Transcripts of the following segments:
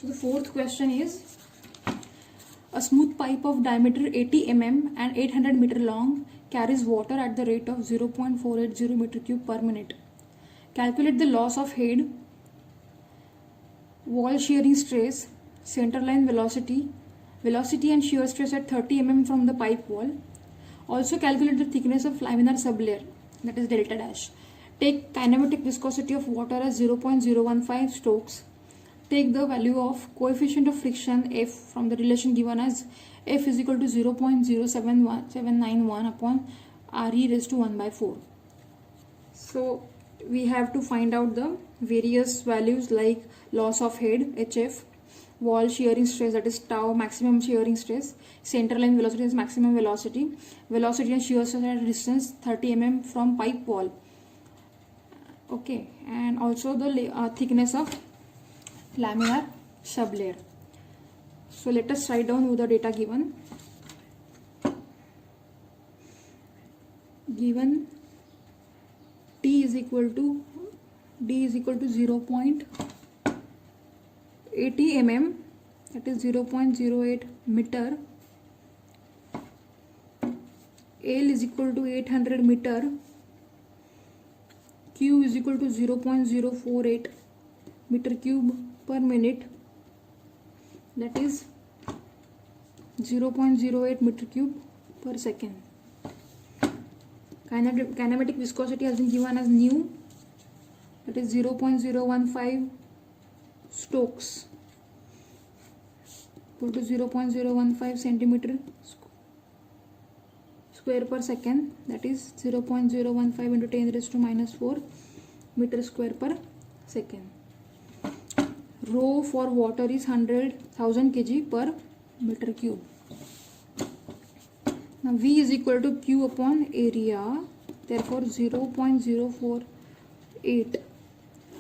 So the fourth question is, a smooth pipe of diameter 80 mm and 800 meter long carries water at the rate of 0.480 meter cube per minute. Calculate the loss of head, wall shearing stress, centerline velocity, velocity and shear stress at 30 mm from the pipe wall. Also calculate the thickness of laminar sublayer, that is delta dash. Take kinematic viscosity of water as 0.015 Stokes. Take the value of coefficient of friction F from the relation given as F is equal to 0.07791 upon Re raised to 1 by 4. So we have to find out the various values like loss of head HF, wall shearing stress, that is tau, maximum shearing stress, centerline velocity is maximum velocity, velocity and shear stress at distance 30 mm from pipe wall. Okay, and also the thickness of laminar sublayer. So let us write down with the data given. Given D is equal to 0.80 mm, that is 0.08 meter. L is equal to 800 meter. Q is equal to 0.048 meter cube per minute, that is 0.08 meter cube per second. Kinematic viscosity has been given as nu, that is 0.015 Stokes, equal to 0.015 centimeter square per second, that is 0.015 into 10 raised to minus 4 meter square per second. Rho for water is 100,000 kg per meter cube. Now V is equal to Q upon area, therefore 0.048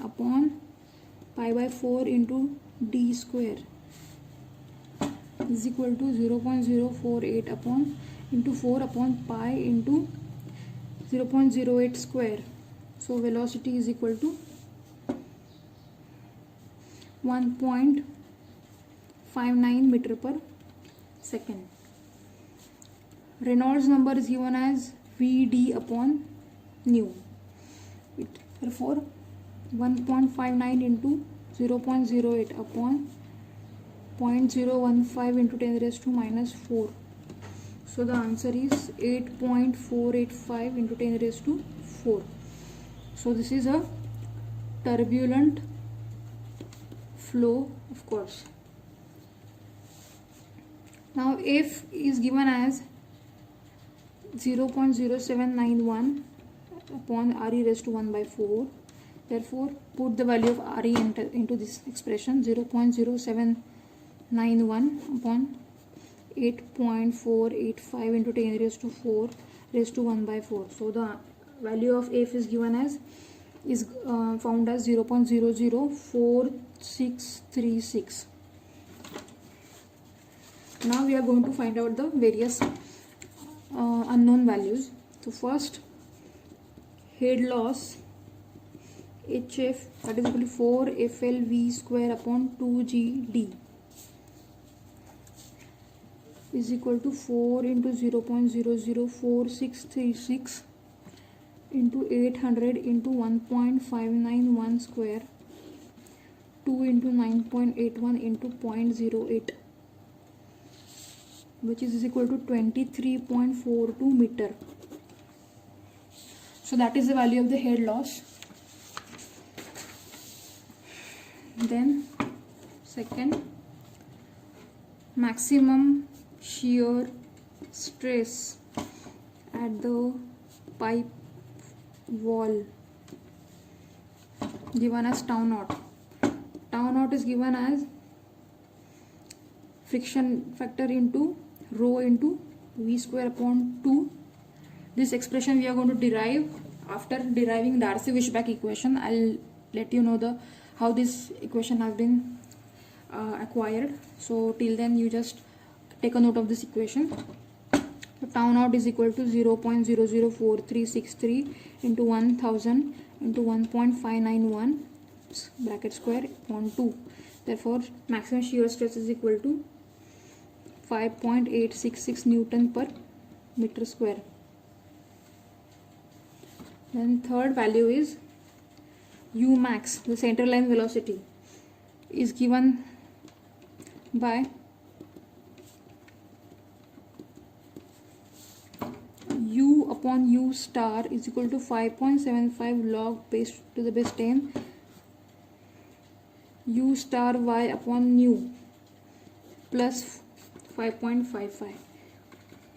upon pi by 4 into D square is equal to 0.048 upon into 4 upon pi into 0.08 square. So velocity is equal to 1.59 meter per second. Reynolds number is given as Vd upon nu. Therefore 1.59 into 0.08 upon 0.015 into 10 raised to minus 4. So the answer is 8.485 into 10 raised to 4. So this is a turbulent flow, of course. Now F is given as 0.0791 upon Re raised to 1 by 4. Therefore put the value of Re into this expression, 0.0791 upon 8.485 into 10 raised to 4 raised to 1 by 4. So the value of F is given as found as 0.004636. Now we are going to find out the various unknown values. So first, head loss HF, that is equal to 4 FLV square upon 2GD is equal to 4 into 0.004636 into 800 into 1.591 square, 2 into 9.81 into 0.08, which is equal to 23.42 meter. So that is the value of the head loss. Then second, maximum shear stress at the pipe wall given as tau naught. Tau naught is given as friction factor into rho into V square upon 2. This expression we are going to derive after deriving Darcy-Weisbach equation. I'll let you know how this equation has been acquired. So till then you just take a note of this equation. So tau naught is equal to 0.004363 into 1000 into 1.591 bracket square upon 2. Therefore maximum shear stress is equal to 5.866 Newton per meter square. Then third value is U max, the center line velocity, is given by U upon U star is equal to 5.75 log base to the base 10 U star Y upon nu plus 5.55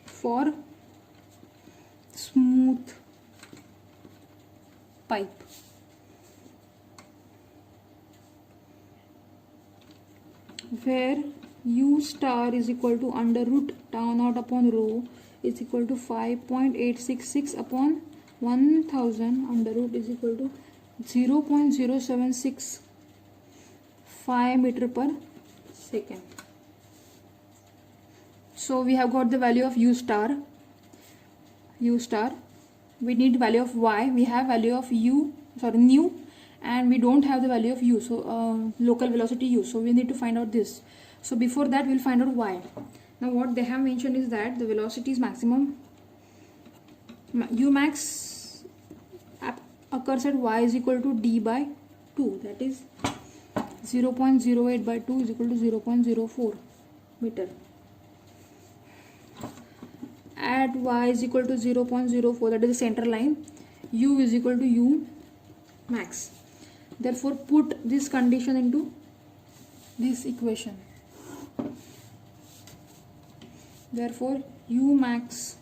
for smooth pipe. Where U star is equal to under root tau naught upon rho is equal to 5.866 upon 1000 under root is equal to 0.0765 meter per second. So we have got the value of U star. We need value of Y. We have value of nu, and we don't have the value of U, so local velocity U. So we need to find out this. So before that we'll find out Y. Now what they have mentioned is that the velocity is maximum. U max occurs at Y is equal to D by 2. That is 0.08 by 2 is equal to 0.04 meter. At Y is equal to 0.04, that is the center line, U is equal to U max. Therefore put this condition into this equation. Therefore U max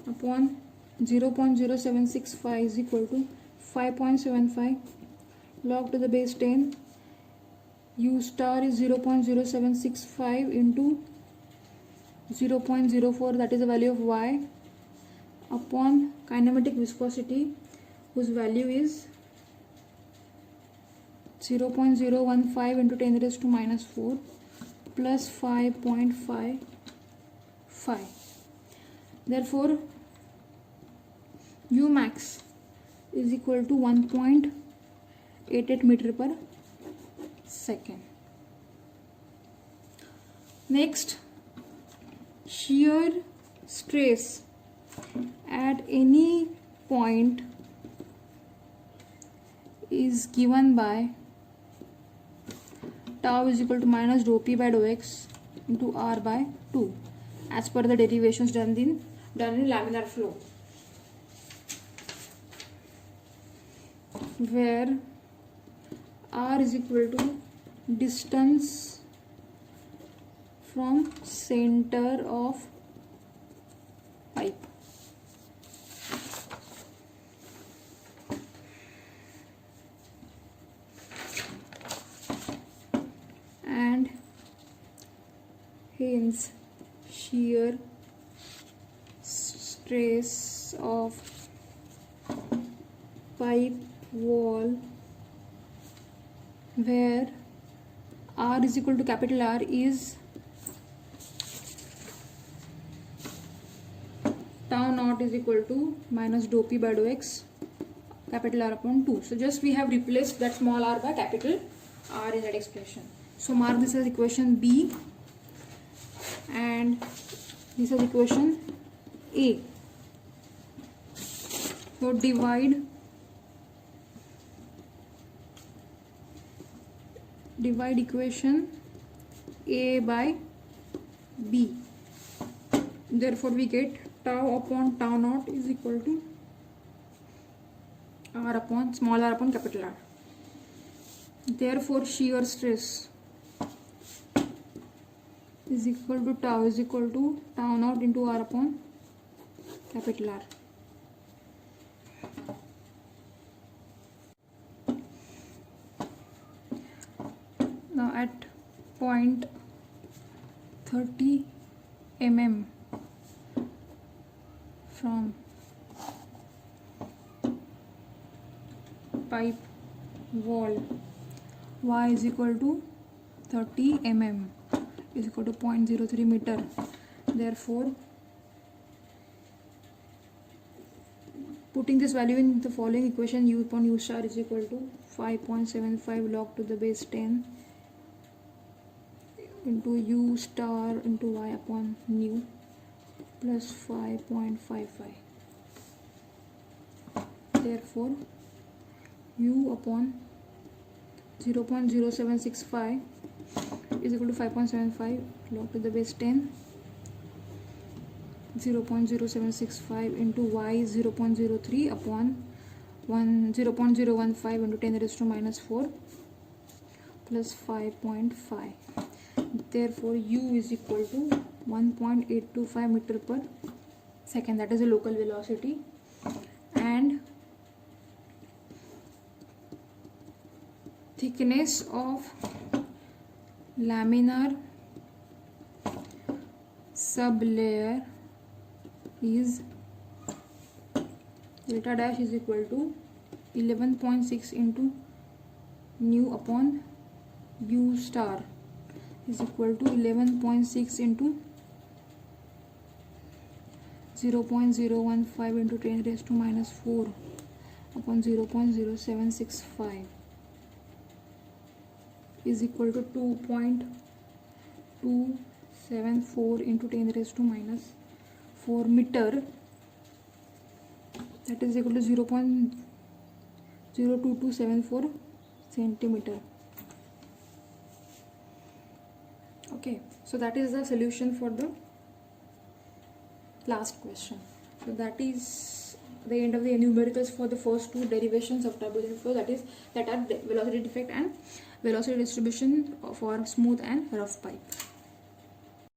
upon 0.0765 is equal to 5.75 log to the base 10. U star is 0.0765 into 0.04, that is the value of Y, upon kinematic viscosity, whose value is 0.015 into 10 raised to minus 4 plus 5.55. Therefore U max is equal to 1.88 meter per second. Next, shear stress at any point is given by tau is equal to minus dou p by dou x into r by 2 as per the derivations done in laminar flow, where r is equal to distance from center of pipe. And hence shear stress of pipe wall, where r is equal to capital R is tau naught is equal to minus dou p by dou x capital R upon 2. So just we have replaced that small r by capital R in that expression. So mark this as equation B, and this is equation A. So divide equation A by B. Therefore we get tau upon tau naught is equal to r upon small r upon capital R. Therefore shear stress is equal to tau naught into r upon capital R. Now at point 30 mm from pipe wall, y is equal to 30 mm is equal to 0.03 meter. Therefore putting this value in the following equation, u upon u star is equal to 5.75 log to the base 10 into u star into y upon nu plus 5.55. Therefore u upon 0.0765 is equal to 5.75 log to the base 10. 0.0765 into y is 0.03 upon 0.015 into 10 raised to minus 4 plus 5.5. Therefore u is equal to 1.825 meter per second, that is the local velocity, and thickness of laminar sublayer is delta dash is equal to 11.6 into nu upon u star is equal to 11.6 into 0.015 into 10 raised to minus 4 upon 0.0765 is equal to 2.274 into 10 raised to minus 4 meter, that is equal to 0.02274 centimeter. Okay, so that is the solution for the last question. So that is the end of the numericals for the first two derivations of turbulent flow, that are velocity defect and velocity distribution for smooth and rough pipe.